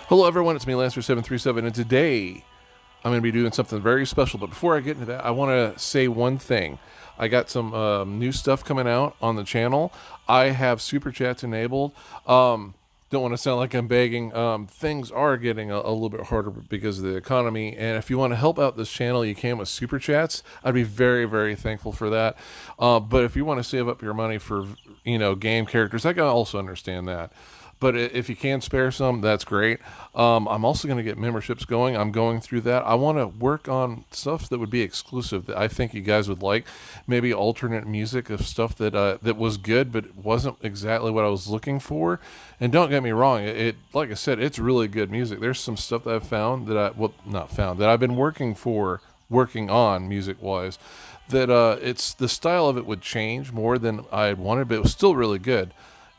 Hello everyone, it's me Lancer737 and today I'm going to be doing something very special. But before I get into that, I want to say one thing. I got some new stuff coming out on the channel. I have super chats enabled. Don't want to sound like I'm begging. Things are getting a little bit harder because of the economy. And if you want to help out this channel, you can with super chats. I'd be very, very thankful for that. But if you want to save up your money for, game characters, I can also understand that. But if you can spare some, that's great. I'm also going to get memberships going. I'm going through that. I want to work on stuff that would be exclusive that I think you guys would like. Maybe alternate music of stuff that was good, but wasn't exactly what I was looking for. And don't get me wrong, it like I said, it's really good music. There's some stuff that I've found that I've been working on music wise. That it's the style of it would change more than I had wanted, but it was still really good.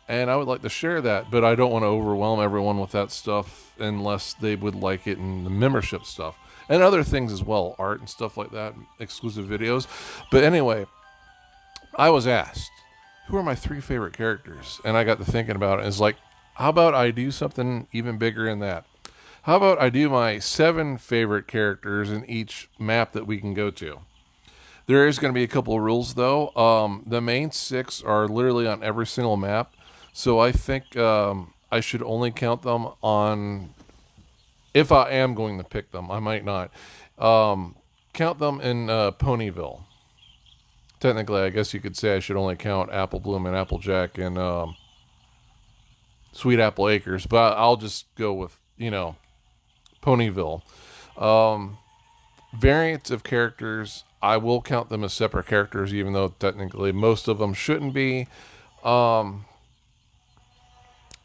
And I would like to share that, but I don't want to overwhelm everyone with that stuff unless they would like it in the membership stuff. And other things as well, art and stuff like that, exclusive videos. But anyway, I was asked, who are my 3 favorite characters? And I got to thinking about it. It's like, how about I do something even bigger than that? How about I do my 7 favorite characters in each map that we can go to? There is going to be a couple of rules, though. The main 6 are literally on every single map. So I think I should only count them on, if I am going to pick them, I might not, count them in Ponyville. Technically, I guess you could say I should only count Apple Bloom and Applejack and Sweet Apple Acres, but I'll just go with, Ponyville. Variants of characters, I will count them as separate characters, even though technically most of them shouldn't be.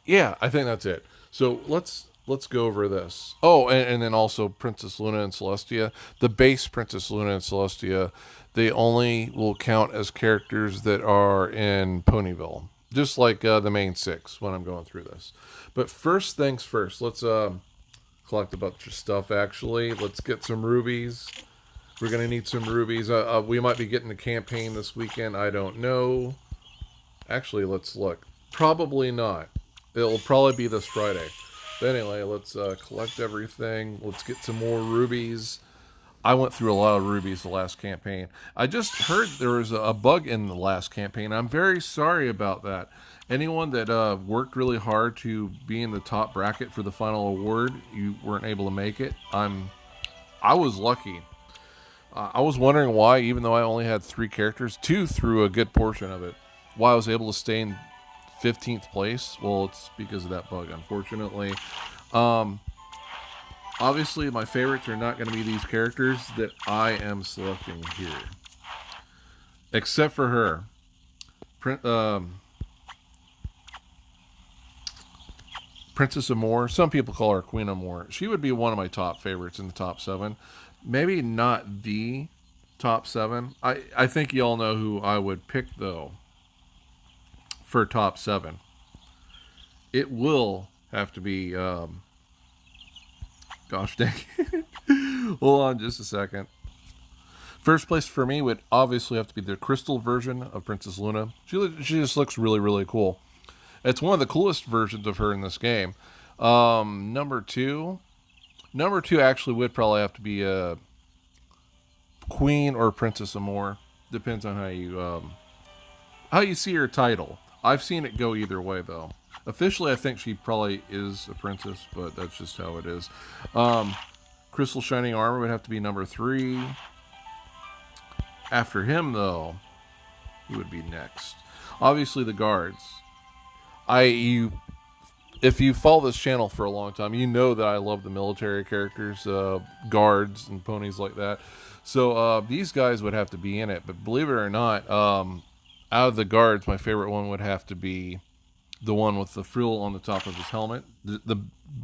Yeah, I think that's it. So let's go over this. Oh, and then also Princess Luna and Celestia. The base Princess Luna and Celestia, they only will count as characters that are in Ponyville. Just like the main 6 when I'm going through this. But first things first, let's collect a bunch of stuff actually. Let's get some rubies. We're going to need some rubies. We might be getting the campaign this weekend. I don't know. Actually, let's look. Probably not. It'll probably be this Friday. But anyway, let's collect everything. Let's get some more rubies. I went through a lot of rubies the last campaign. I just heard there was a bug in the last campaign. I'm very sorry about that. Anyone that worked really hard to be in the top bracket for the final award, you weren't able to make it. I was lucky. I was wondering why, even though I only had 3 characters, 2 through a good portion of it, why I was able to stay in 15th place. Well, it's because of that bug, unfortunately. Obviously, my favorites are not going to be these characters that I am selecting here. Except for her. Princess Amore. Some people call her Queen Amore. She would be one of my top favorites in the top 7. Maybe not the top 7. I think you all know who I would pick, though, for top 7. It will have to be gosh dang it. Hold on just a second. First place for me would obviously have to be the crystal version of Princess Luna. She just looks really, really cool. It's one of the coolest versions of her in this game. Number two actually would probably have to be Queen or Princess Amore. Depends on how you see her title. I've seen it go either way, though. Officially, I think she probably is a princess, but that's just how it is. Crystal Shining Armor would have to be number 3. After him, though, who would be next? Obviously, the guards. If you follow this channel for a long time, you know that I love the military characters, guards and ponies like that. So these guys would have to be in it. But believe it or not, out of the guards, my favorite one would have to be the one with the frill on the top of his helmet, the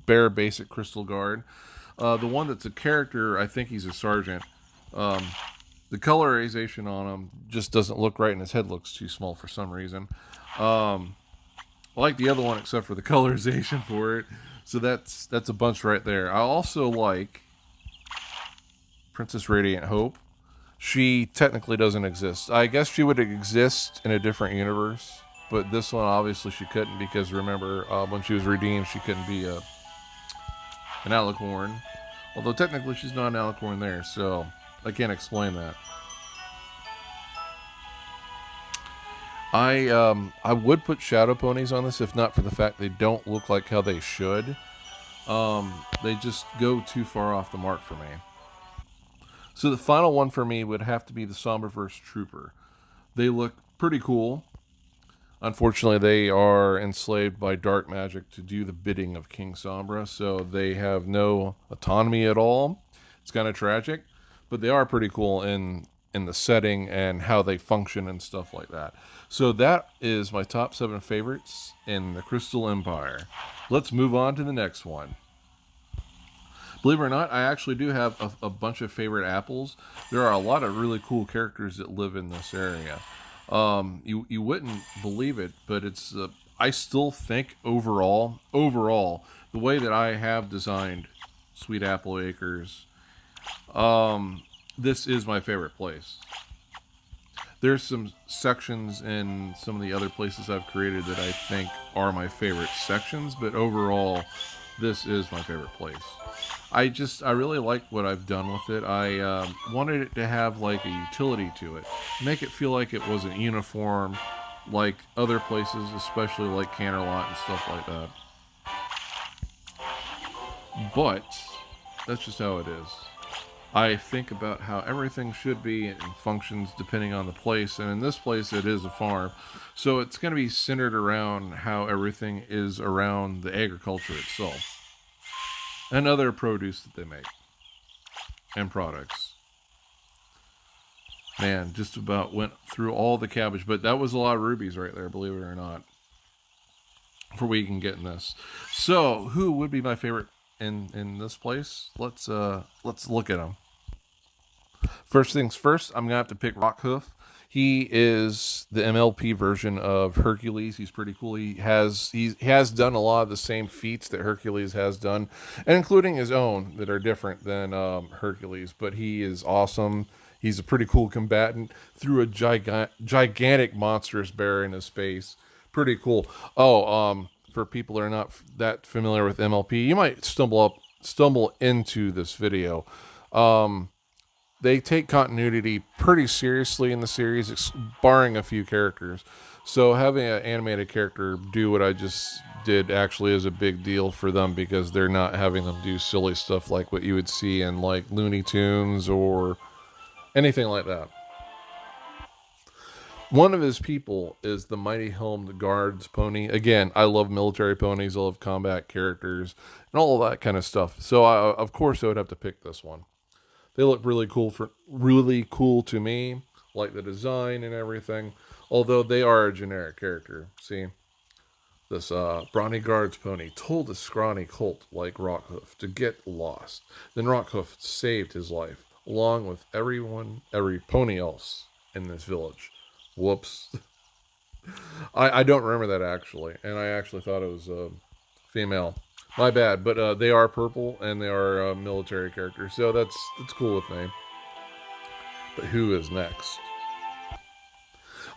bare basic crystal guard. The one that's a character, I think he's a sergeant. The colorization on him just doesn't look right, and his head looks too small for some reason. I like the other one except for the colorization for it. So that's a bunch right there. I also like Princess Radiant Hope. She technically doesn't exist. I guess she would exist in a different universe. But this one, obviously, she couldn't because, remember, when she was redeemed, she couldn't be an alicorn. Although technically she's not an alicorn there, so I can't explain that. I would put shadow ponies on this if not for the fact they don't look like how they should. They just go too far off the mark for me. So the final one for me would have to be the Somberverse Trooper. They look pretty cool. Unfortunately, they are enslaved by dark magic to do the bidding of King Sombra, so they have no autonomy at all. It's kind of tragic, but they are pretty cool in the setting and how they function and stuff like that. So that is my top 7 favorites in the Crystal Empire. Let's move on to the next one. Believe it or not, I actually do have a bunch of favorite apples. There are a lot of really cool characters that live in this area. You wouldn't believe it, but it's I still think overall, the way that I have designed Sweet Apple Acres, this is my favorite place. There's some sections in some of the other places I've created that I think are my favorite sections, but overall, this is my favorite place. I really like what I've done with it. I wanted it to have like a utility to it, make it feel like it wasn't uniform, like other places, especially like Canterlot and stuff like that. But that's just how it is. I think about how everything should be and functions depending on the place, and in this place it is a farm, so it's going to be centered around how everything is around the agriculture itself and other produce that they make and products. Man, just about went through all the cabbage, but that was a lot of rubies right there, believe it or not, for we can get in this. So who would be my favorite in this place? Let's look at them. First things first, I'm gonna have to pick Rockhoof. He is the MLP version of Hercules. He's pretty cool. He has done a lot of the same feats that Hercules has done, and including his own that are different than Hercules. But he is awesome. He's a pretty cool combatant. Threw a gigantic monstrous bear in his face. Pretty cool. Oh, for people that are not that familiar with MLP, you might stumble into this video. They take continuity pretty seriously in the series, barring a few characters. So having an animated character do what I just did actually is a big deal for them, because they're not having them do silly stuff like what you would see in like Looney Tunes or anything like that. One of his people is the Mighty Helmed Guards pony. Again, I love military ponies. I love combat characters and all of that kind of stuff. So of course I would have to pick this one. They look really cool to me, like the design and everything. Although they are a generic character. See, this brawny guards pony told a scrawny colt like Rockhoof to get lost. Then Rockhoof saved his life, along with every pony else in this village. Whoops. I don't remember that actually, and I actually thought it was female. My bad, but they are purple and they are military characters, so that's cool with me. But who is next?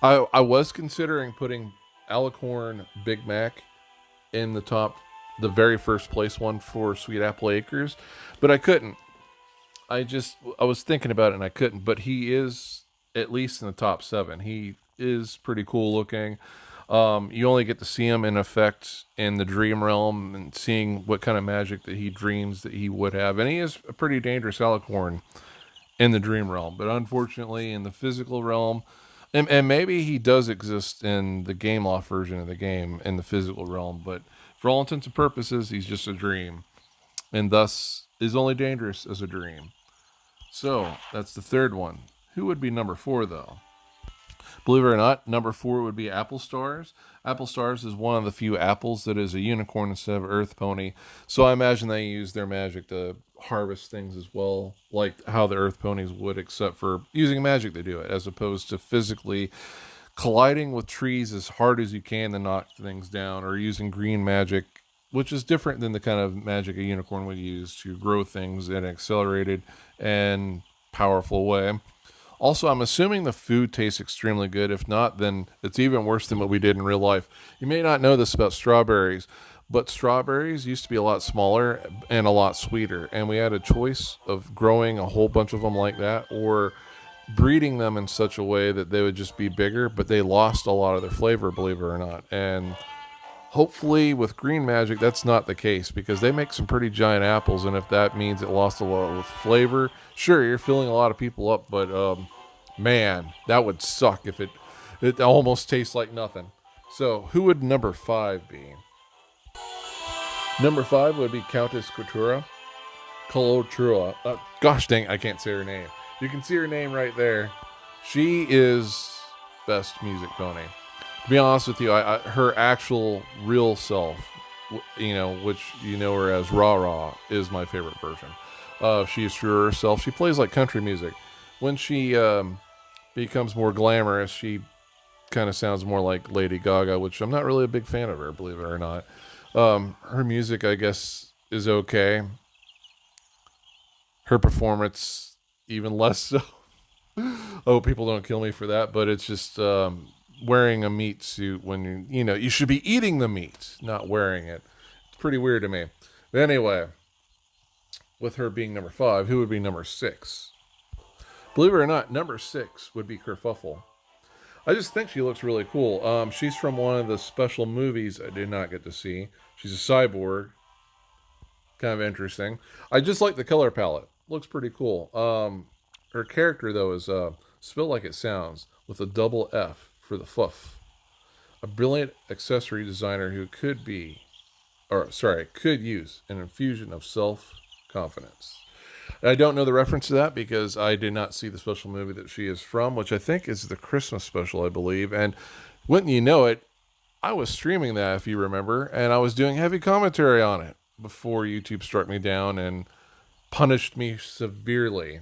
I was considering putting Alicorn Big Mac in the very first place one for Sweet Apple Acres, but I couldn't. I was thinking about it and I couldn't. But he is at least in the top 7. He is pretty cool looking. You only get to see him in effect in the dream realm and seeing what kind of magic that he dreams that he would have. And he is a pretty dangerous alicorn in the dream realm. But unfortunately, in the physical realm, and maybe he does exist in the game loft version of the game in the physical realm, but for all intents and purposes, he's just a dream. And thus is only dangerous as a dream. So, that's the third one. Who would be number 4, though? Believe it or not, number 4 would be Apple Stars. Apple Stars is one of the few apples that is a unicorn instead of Earth Pony. So I imagine they use their magic to harvest things as well, like how the Earth Ponies would, except for using magic to do it, as opposed to physically colliding with trees as hard as you can to knock things down, or using green magic, which is different than the kind of magic a unicorn would use to grow things in an accelerated and powerful way. Also, I'm assuming the food tastes extremely good. If not, then it's even worse than what we did in real life. You may not know this about strawberries, But strawberries used to be a lot smaller and a lot sweeter. And we had a choice of growing a whole bunch of them like that or breeding them in such a way that they would just be bigger, but they lost a lot of their flavor, believe it or not. And hopefully with Green Magic, that's not the case because they make some pretty giant apples. And if that means it lost a lot of flavor, sure, you're filling a lot of people up, but man, that would suck if it almost tastes like nothing. So who would number 5 be? Number 5 would be Countess Coutura. Colotrua. Gosh dang, I can't say her name. You can see her name right there. She is best music pony. To be honest with you, her actual real self, which you know her as Rah Rah, is my favorite version. She is true to herself. She plays like country music. When she becomes more glamorous, she kind of sounds more like Lady Gaga, which I'm not really a big fan of her, believe it or not. Her music, I guess, is okay. Her performance, even less so. Oh, people don't kill me for that, but it's just wearing a meat suit when you should be eating the meat, not wearing it. It's pretty weird to me. But anyway, with her being number 5, who would be number 6? Believe it or not, number 6 would be Kerfuffle. I just think she looks really cool. She's from one of the special movies I did not get to see. She's a cyborg. Kind of interesting. I just like the color palette. Looks pretty cool. Her character, though, is spelled like it sounds, with a double F for the fuff. A brilliant accessory designer who could use an infusion of self-confidence. I don't know the reference to that because I did not see the special movie that she is from, which I think is the Christmas special, I believe. And wouldn't you know it, I was streaming that, if you remember, and I was doing heavy commentary on it before YouTube struck me down and punished me severely.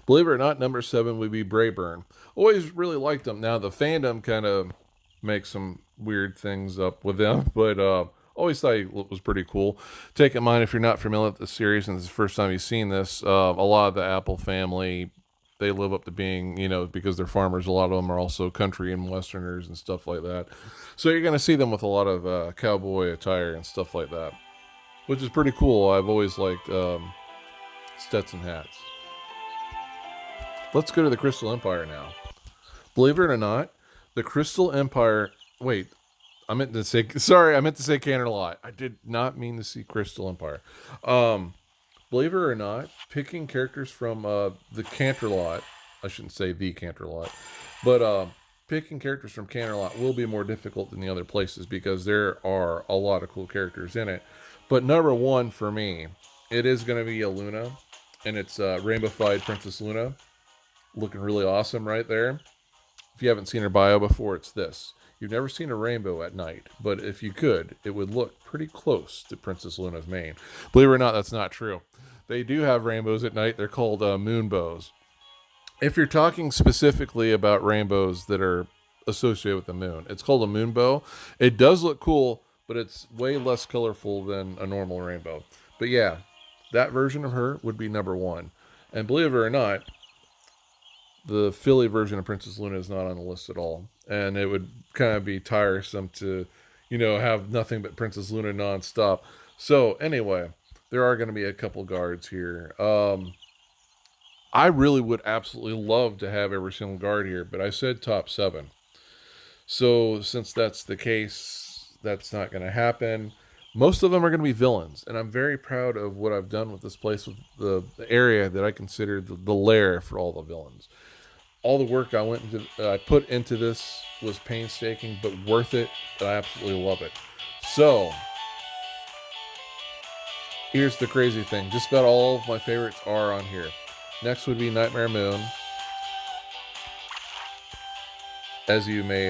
Believe it or not, number 7 would be Brayburn. Always really liked them. Now, the fandom kind of makes some weird things up with them, but always thought it was pretty cool. Take in mind, if you're not familiar with the series and this is the first time you've seen this, a lot of the Apple family, they live up to being, because they're farmers, a lot of them are also country and westerners and stuff like that. So you're going to see them with a lot of cowboy attire and stuff like that, which is pretty cool. I've always liked Stetson hats. Let's go to the Crystal Empire now. Believe it or not, the Crystal Empire... Wait, I meant to say Canterlot. I did not mean to see Crystal Empire. Believe it or not, picking characters from the Canterlot... I shouldn't say the Canterlot. But picking characters from Canterlot will be more difficult than the other places because there are a lot of cool characters in it. But number 1 for me, it is going to be a Luna. And it's Rainbow-fied Princess Luna. Looking really awesome right there. If you haven't seen her bio before, it's this. You've never seen a rainbow at night, but if you could, it would look pretty close to Princess Luna's mane. Believe it or not, that's not true. They do have rainbows at night. They're called moonbows. If you're talking specifically about rainbows that are associated with the moon, it's called a moonbow. It does look cool, but it's way less colorful than a normal rainbow. But yeah, that version of her would be number 1. And believe it or not, the Philly version of Princess Luna is not on the list at all. And it would kind of be tiresome to, have nothing but Princess Luna nonstop. So anyway, there are going to be a couple guards here. I really would absolutely love to have every single guard here, but I said top 7. So since that's the case, that's not going to happen. Most of them are going to be villains, and I'm very proud of what I've done with this place, with the area that I consider the lair for all the villains. All the work I put into this was painstaking, but worth it. I absolutely love it. So, here's the crazy thing. Just about all of my favorites are on here. Next would be Nightmare Moon, as you may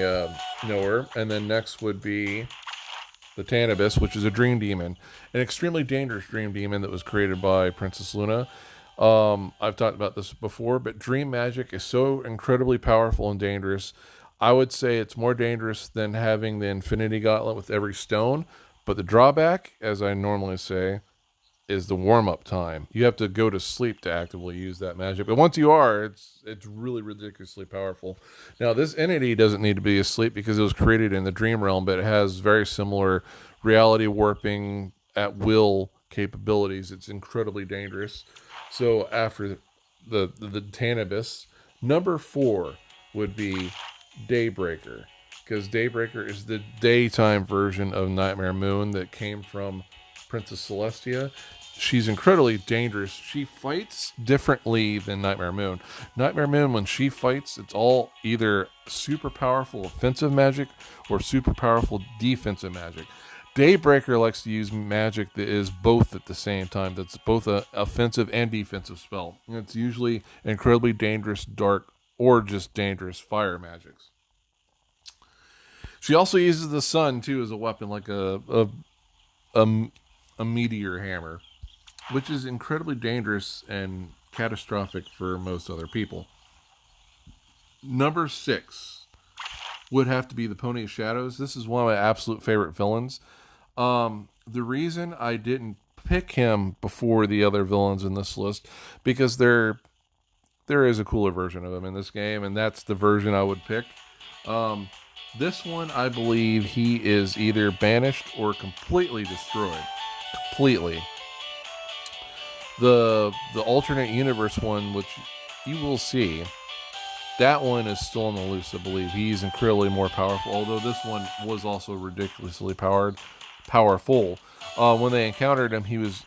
know her. And then next would be the Tanibus, which is a dream demon. An extremely dangerous dream demon that was created by Princess Luna. I've talked about this before, but dream magic is so incredibly powerful and dangerous. I would say it's more dangerous than having the Infinity Gauntlet with every stone. But the drawback, as I normally say, is the warm-up time. You have to go to sleep to actively use that magic. But once you are, it's really ridiculously powerful. Now, this entity doesn't need to be asleep because it was created in the dream realm, but it has very similar reality warping at will capabilities. It's incredibly dangerous. So after the Tanibus, number 4 would be Daybreaker, because Daybreaker is the daytime version of Nightmare Moon that came from Princess Celestia. She's incredibly dangerous. She fights differently than Nightmare Moon. Nightmare Moon, when she fights, it's all either super powerful offensive magic or super powerful defensive magic. Daybreaker likes to use magic that is both at the same time. That's both an offensive and defensive spell. And it's usually incredibly dangerous, dark, or just dangerous fire magics. She also uses the sun too as a weapon, like a meteor hammer, which is incredibly dangerous and catastrophic for most other people. Number 6 would have to be the Pony of Shadows. This is one of my absolute favorite villains. The reason I didn't pick him before the other villains in this list, because there is a cooler version of him in this game, and that's the version I would pick. This one, I believe he is either banished or completely destroyed. Completely. The alternate universe one, which you will see, that one is still on the loose, I believe. He's incredibly more powerful, although this one was also ridiculously powerful. When they encountered him, he was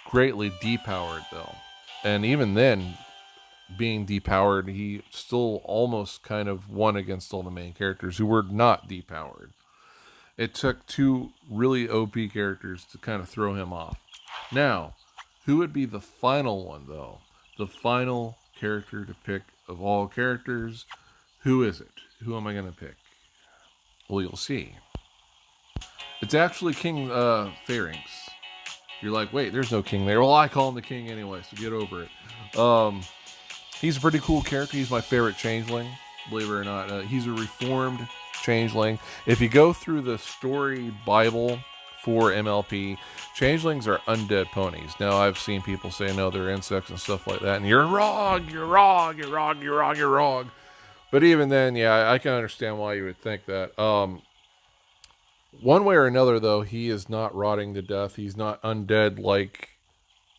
greatly depowered, though. And even then, being depowered, he still almost kind of won against all the main characters who were not depowered. It took 2 really OP characters to kind of throw him off. Now, who would be the final one, though? The final character to pick of all characters. Who is it? Who am I going to pick? Well, you'll see. It's actually King Pharynx. You're like, wait, there's no king there. Well, I call him the king anyway, so get over it. He's a pretty cool character. He's my favorite changeling, believe it or not. He's a reformed changeling. If you go through the story Bible for MLP, changelings are undead ponies. Now, I've seen people say, no, they're insects and stuff like that, and you're wrong, you're wrong, you're wrong, you're wrong, you're wrong. But even then, yeah, I can understand why you would think that. One way or another, though, he is not rotting to death. He's not undead like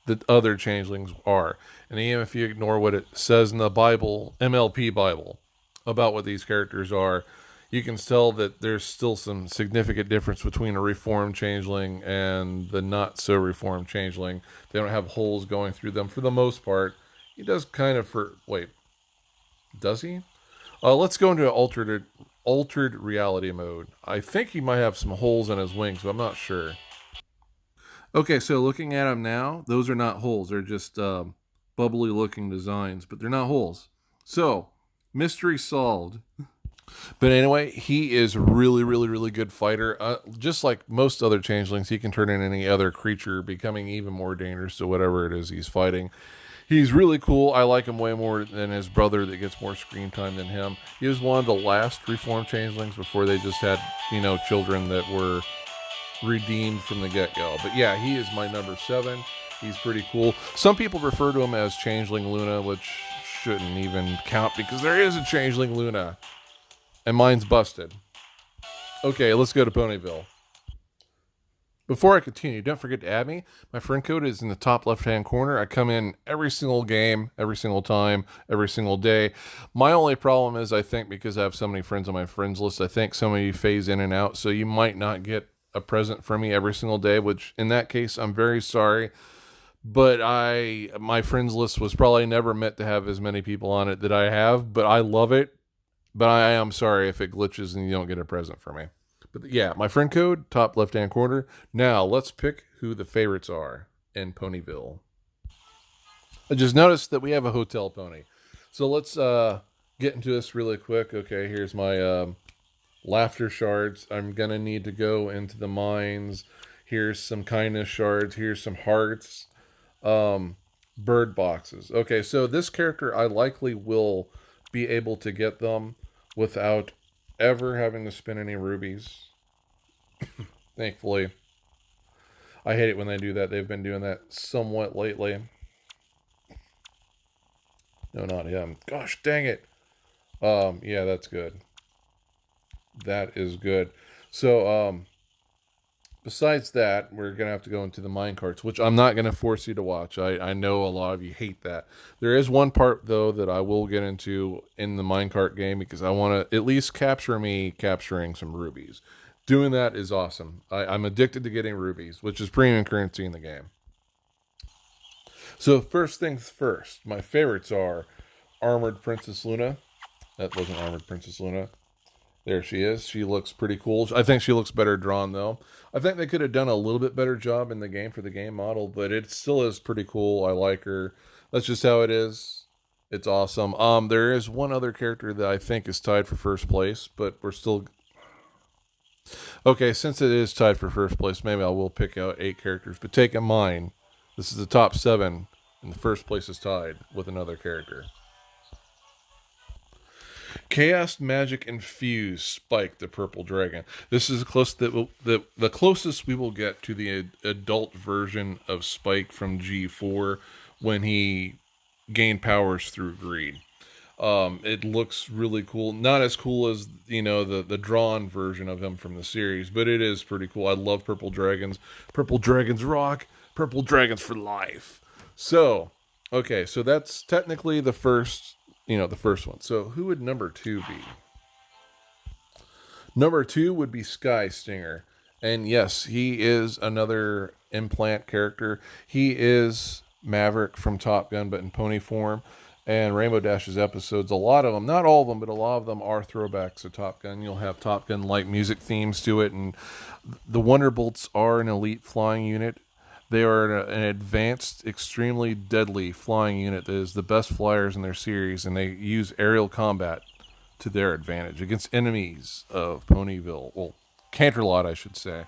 the other changelings are. And even if you ignore what it says in the Bible, MLP Bible, about what these characters are, you can tell that there's still some significant difference between a reformed changeling and the not so reformed changeling. They don't have holes going through them for the most part. He does kind of does he? Let's go into altered reality mode. I think he might have some holes in his wings, but I'm not sure. Okay, so looking at him now, those are not holes. They're just bubbly looking designs, but they're not holes. So, mystery solved. But anyway, he is a really, really, really good fighter. Just like most other changelings, he can turn into any other creature, becoming even more dangerous to whatever it is he's fighting. He's really cool. I like him way more than his brother that gets more screen time than him. He was one of the last reformed changelings before they just had, children that were redeemed from the get-go. But yeah, he is my number 7. He's pretty cool. Some people refer to him as Changeling Luna, which shouldn't even count because there is a Changeling Luna. And mine's busted. Okay, let's go to Ponyville. Before I continue, don't forget to add me. My friend code is in the top left-hand corner. I come in every single game, every single time, every single day. My only problem is, I think, because I have so many friends on my friends list, I think some of you phase in and out, so you might not get a present from me every single day, which in that case, I'm very sorry. But my friends list was probably never meant to have as many people on it that I have, but I love it. But I am sorry if it glitches and you don't get a present from me. But yeah, my friend code, top left-hand corner. Now, let's pick who the favorites are in Ponyville. I just noticed that we have a hotel pony. So let's get into this really quick. Okay, here's my laughter shards. I'm going to need to go into the mines. Here's some kindness shards. Here's some hearts. Bird boxes. Okay, so this character, I likely will be able to get them without ever having to spend any rubies. Thankfully. I hate it when they do that. They've been doing that somewhat lately. No, not him. Gosh, dang it. Yeah, that's good. That is good. So, besides that, we're gonna have to go into the mine carts, which I'm not gonna force you to watch. I know a lot of you hate that. There is one part though that I will get into in the minecart game because I want to at least capture me capturing some rubies. Doing that is awesome. I'm addicted to getting rubies, which is premium currency in the game. So first things first, my favorites are Armored Princess Luna. That wasn't Armored Princess Luna. There she is. She looks pretty cool. I think she looks better drawn though. I think they could have done a little bit better job in the game for the game model, but it still is pretty cool. I like her. That's just how it is. It's awesome. There is one other character that I think is tied for first place, but we're still okay. Since it is tied for first place, maybe I will pick out 8 characters. But take in mind, this is the top 7, and the first place is tied with another character. Chaos Magic Infused Spike, the Purple Dragon. This is the closest we will get to the adult version of Spike from G4 when he gained powers through greed. It looks really cool. Not as cool as the drawn version of him from the series, but it is pretty cool. I love purple dragons. Purple dragons rock. Purple dragons for life. So, okay, so that's technically the first one. So who would number 2 be? Number 2 would be Sky Stinger. And yes, he is another implant character. He is Maverick from Top Gun, but in pony form. And Rainbow Dash's episodes, a lot of them, not all of them, but a lot of them are throwbacks to Top Gun. You'll have Top Gun-like music themes to it. And the Wonderbolts are an elite flying unit. They are an advanced, extremely deadly flying unit that is the best flyers in their series, and they use aerial combat to their advantage against enemies of Ponyville. Well, Canterlot, I should say.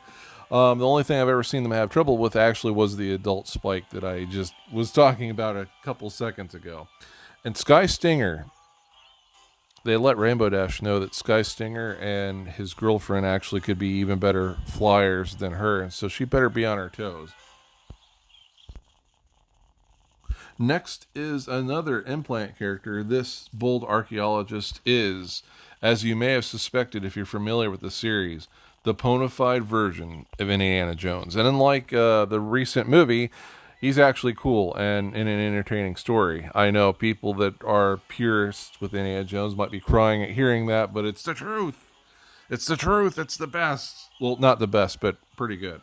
The only thing I've ever seen them have trouble with actually was the adult Spike that I just was talking about a couple seconds ago. And Sky Stinger, they let Rainbow Dash know that Sky Stinger and his girlfriend actually could be even better flyers than her, and so she better be on her toes. Next is another implant character. This bold archaeologist is, as you may have suspected if you're familiar with the series, the ponified version of Indiana Jones. And unlike the recent movie, he's actually cool and in an entertaining story. I know people that are purists with Indiana Jones might be crying at hearing that, but it's the truth. It's the truth. It's the best. Well, not the best, but pretty good.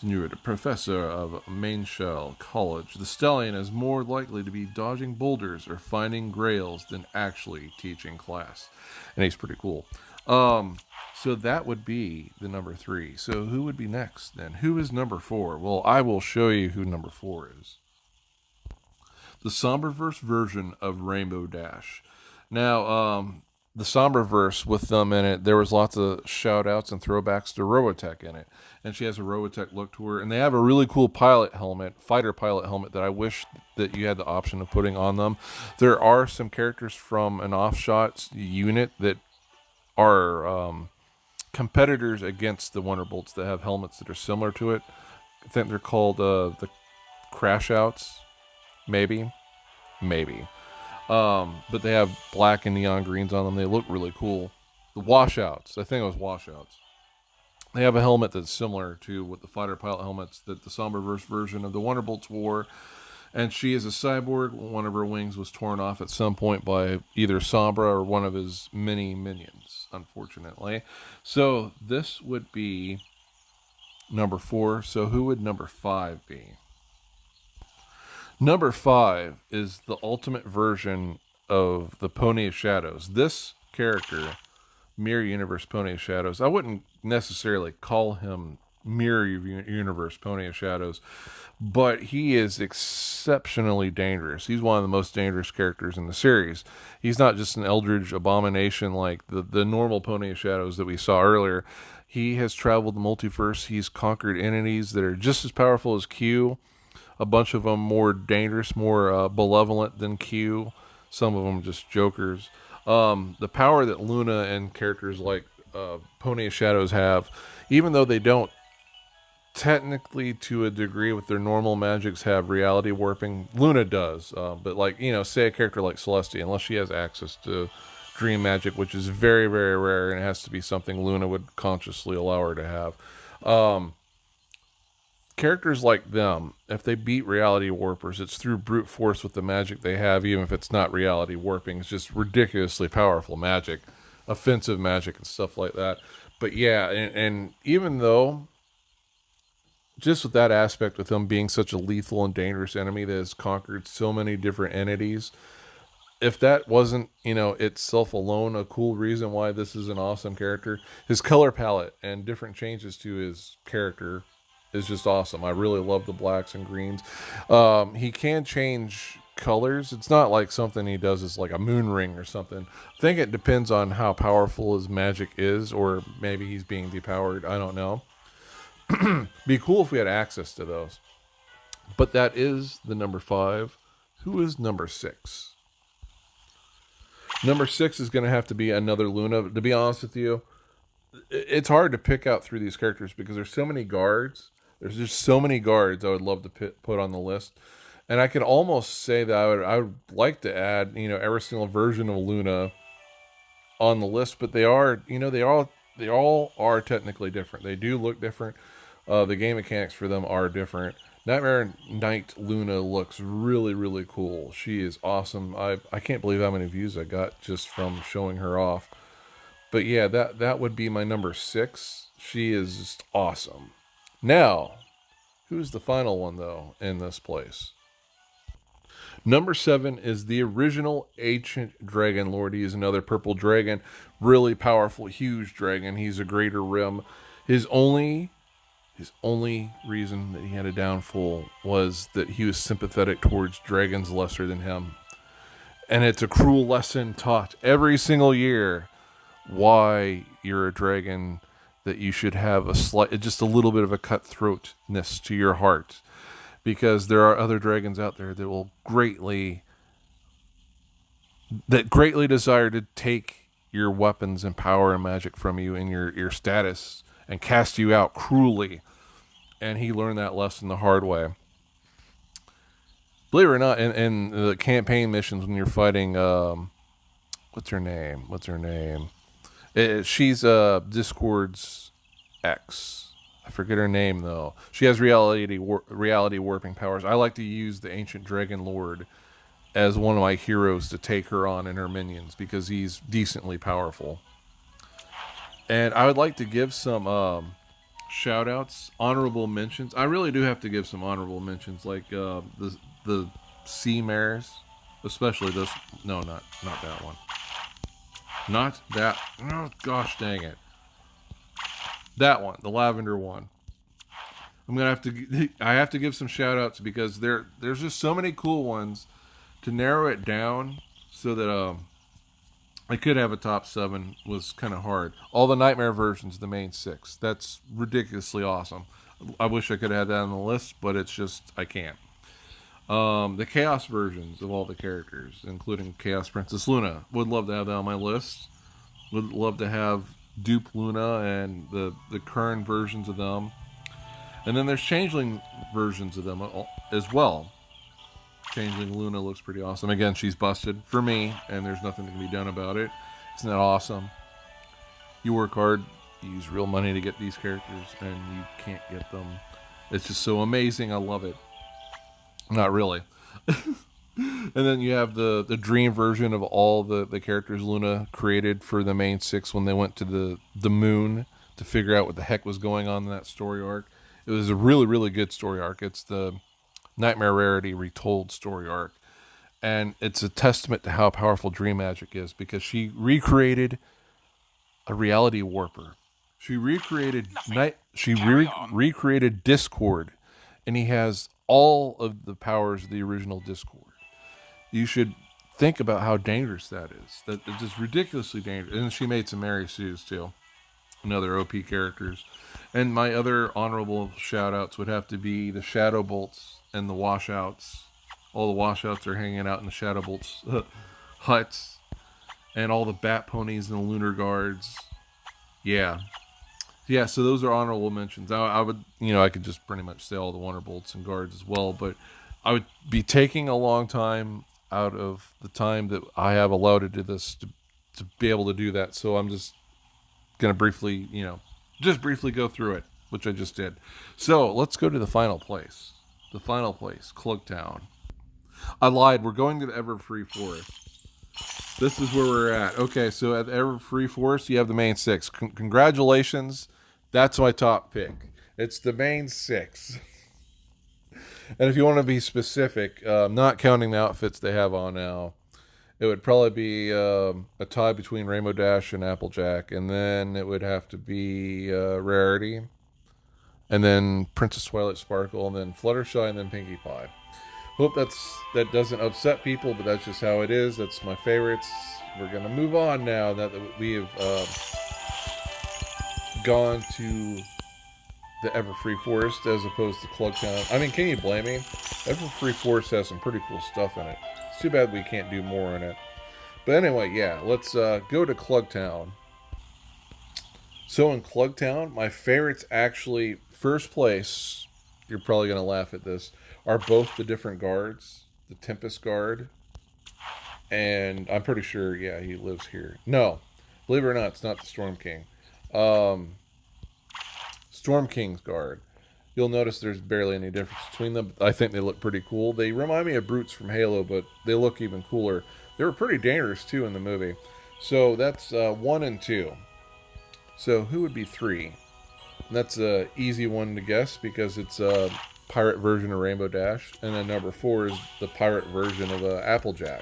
You're a professor of Mainshell College. The stallion is more likely to be dodging boulders or finding grails than actually teaching class. And he's pretty cool. So that would be the number 3. So who would be next then? Who is number 4? Well, I will show you who number 4 is. The Somberverse version of Rainbow Dash. Now, the Somberverse with them in it, there was lots of shout outs and throwbacks to Robotech in it. And she has a Robotech look to her. And they have a really cool fighter pilot helmet that I wish that you had the option of putting on them. There are some characters from an Offshot unit that are competitors against the Wonderbolts that have helmets that are similar to it. I think they're called the Crash Outs. Maybe. But they have black and neon greens on them. They look really cool. The Washouts. I think it was Washouts. They have a helmet that's similar to what the fighter pilot helmets that the Somberverse version of the Wonderbolts wore. And she is a cyborg. One of her wings was torn off at some point by either Sombra or one of his many minions, unfortunately. So this would be number 4. So who would number 5 be? Number 5 is the ultimate version of the Pony of Shadows. This character, Mirror Universe Pony of Shadows, I wouldn't necessarily call him Mirror Universe Pony of Shadows, but he is exceptionally dangerous. He's one of the most dangerous characters in the series. He's not just an eldritch abomination like the normal Pony of Shadows that we saw earlier. He has traveled the multiverse. He's conquered entities that are just as powerful as Q. A bunch of them more dangerous, more malevolent than Q. Some of them just jokers. The power that Luna and characters like Pony Shadows have, even though they don't technically to a degree with their normal magics have reality warping. Luna does, but like, say a character like Celestia, unless she has access to dream magic, which is very, very rare, and it has to be something Luna would consciously allow her to have. Characters like them, if they beat reality warpers, it's through brute force with the magic they have, even if it's not reality warping. It's just ridiculously powerful magic, offensive magic, and stuff like that. But yeah, and even though, just with that aspect with him being such a lethal and dangerous enemy that has conquered so many different entities, if that wasn't, itself alone a cool reason why this is an awesome character, his color palette and different changes to his character is just awesome. I really love the blacks and greens. He can change colors. It's not like something he does is like a moon ring or something. I think it depends on how powerful his magic is, or maybe he's being depowered. I don't know. Be cool if we had access to those. But that is the number 5. Who is number 6? Number 6 is going to have to be another Luna. To be honest with you, it's hard to pick out through these characters because there's so many guards. There's just so many guards I would love to put on the list. And I could almost say that I would like to add, every single version of Luna on the list, but they all are technically different. They do look different. The game mechanics for them are different. Nightmare Knight Luna looks really, really cool. She is awesome. I can't believe how many views I got just from showing her off. But yeah, that would be my number 6. She is just awesome. Now, who's the final one, though, in this place? Number 7 is the original Ancient Dragon Lord. He is another purple dragon. Really powerful, huge dragon. He's a greater rim. His only reason that he had a downfall was that he was sympathetic towards dragons lesser than him. And it's a cruel lesson taught every single year why you're a dragon, that you should have just a little bit of a cutthroatness to your heart, because there are other dragons out there that will greatly desire to take your weapons and power and magic from you and your status and cast you out cruelly. And he learned that lesson the hard way. Believe it or not, in the campaign missions when you're fighting, what's her name? She's Discord's ex. I forget her name, though. She has reality warping powers. I like to use the Ancient Dragon Lord as one of my heroes to take her on and her minions, because he's decently powerful. And I would like to give some shout outs, honorable mentions. I really do have to give some honorable mentions, like the sea mares, especially this. No, not that one. Not that. Oh, gosh dang it. That one, the lavender one. I have to give some shout outs, because there's just so many cool ones. To narrow it down so that I could have a top 7 was kind of hard. All the Nightmare versions, the main 6. That's ridiculously awesome. I wish I could have had that on the list, but it's just, I can't. The Chaos versions of all the characters, including Chaos Princess Luna, would love to have that on my list. Would love to have Dupe Luna and the current versions of them. And then there's Changeling versions of them as well. Changeling Luna looks pretty awesome. Again, she's busted for me, and there's nothing that can be done about it. Isn't that awesome? You work hard, you use real money to get these characters, and you can't get them. It's just so amazing. I love it. Not really. And then you have the dream version of all the characters Luna created for the main 6 when they went to the moon to figure out what the heck was going on in that story arc. It was a really, really good story arc. It's the Nightmare Rarity retold story arc. And it's a testament to how powerful dream magic is, because she recreated a reality warper. She recreated recreated Discord, and he has all of the powers of the original Discord. You should think about how dangerous that is. That it's just ridiculously dangerous. And she made some Mary Sues too, and other OP characters. And my other honorable shout outs would have to be the Shadow Bolts and the Washouts. All the Washouts are hanging out in the Shadow Bolts huts, and all the Bat Ponies and the Lunar Guards. Yeah. Yeah, so those are honorable mentions. I would, I could just pretty much say all the Wonderbolts and guards as well, but I would be taking a long time out of the time that I have allotted to this to be able to do that. So I'm just going to briefly, just briefly go through it, which I just did. So let's go to the final place. The final place, Clugtown. I lied. We're going to the Everfree Forest. This is where we're at. Okay, so at the Everfree Forest, you have the main six. Congratulations. That's my top pick. It's the main six. And if you want to be specific, not counting the outfits they have on now, it would probably be a tie between Rainbow Dash and Applejack. And then it would have to be Rarity. And then Princess Twilight Sparkle. And then Fluttershy. And then Pinkie Pie. Hope that doesn't upset people, but that's just how it is. That's my favorites. We're going to move on now that we have gone to the Everfree Forest as opposed to Clugtown. I mean, can you blame me? Everfree Forest has some pretty cool stuff in it. It's too bad we can't do more in it. But anyway, yeah, let's go to Clugtown. So in Clugtown, my favorites actually, first place, you're probably going to laugh at this, are both the different guards. The Tempest Guard. And I'm pretty sure, yeah, he lives here. No, believe it or not, it's not the Storm King. Storm King's Guard. You'll notice there's barely any difference between them. I think they look pretty cool. They remind me of Brutes from Halo, but they look even cooler. They were pretty dangerous, too, in the movie. So that's 1 and 2. So who would be 3? That's an easy one to guess because it's a pirate version of Rainbow Dash. And then number 4 is the pirate version of Applejack.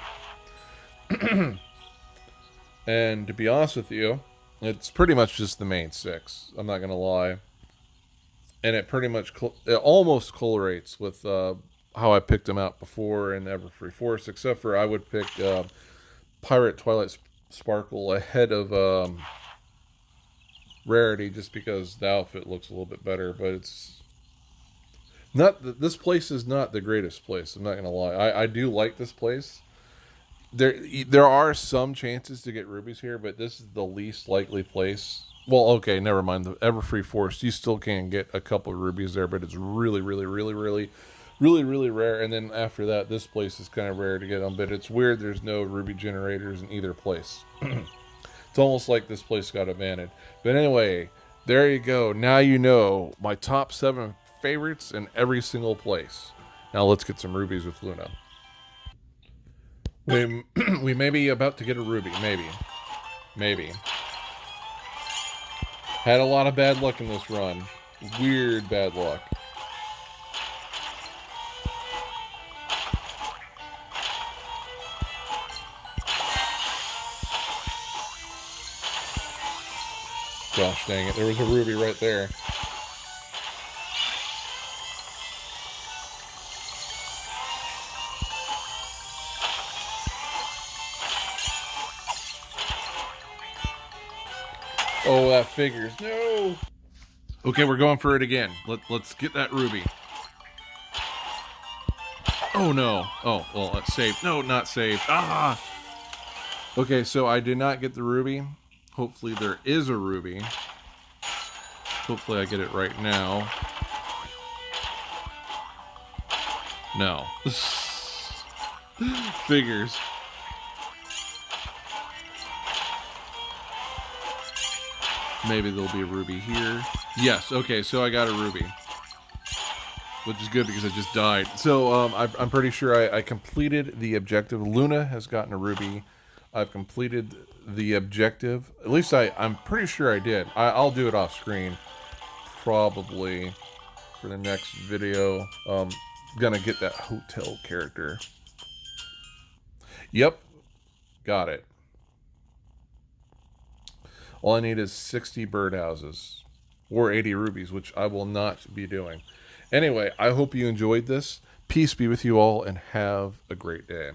And to be honest with you, it's pretty much just the main 6. I'm not going to lie. And it pretty much, it almost correlates with how I picked them out before in Everfree Forest, except for I would pick Pirate Twilight Sparkle ahead of Rarity just because the outfit looks a little bit better. But it's not, this place is not the greatest place. I'm not going to lie. I do like this place. There are some chances to get rubies here, but this is the least likely place. Well, okay, never mind. The Everfree Forest, you still can get a couple of rubies there, but it's really, really, really, really, really, really rare. And then after that, this place is kind of rare to get them. But it's weird there's no ruby generators in either place. It's almost like this place got abandoned. But anyway, there you go. Now you know my top 7 favorites in every single place. Now let's get some rubies with Luna. We may be about to get a ruby. Maybe. Had a lot of bad luck in this run. Weird bad luck. Gosh dang it. There was a ruby right there. Oh, that figures. No. Okay, we're going for it again. Let's get that ruby. Oh, no. Oh, well, let's save. No, not saved. Ah! Okay, so I did not get the ruby. Hopefully there is a ruby. Hopefully I get it right now. No. Figures. Maybe there'll be a ruby here. Yes, okay, so I got a ruby. Which is good because I just died. So I'm pretty sure I completed the objective. Luna has gotten a ruby. I've completed the objective. At least I'm pretty sure I did. I'll do it off screen. Probably for the next video. Gonna get that hotel character. Yep. Got it. All I need is 60 birdhouses or 80 rubies, which I will not be doing. Anyway, I hope you enjoyed this. Peace be with you all and have a great day.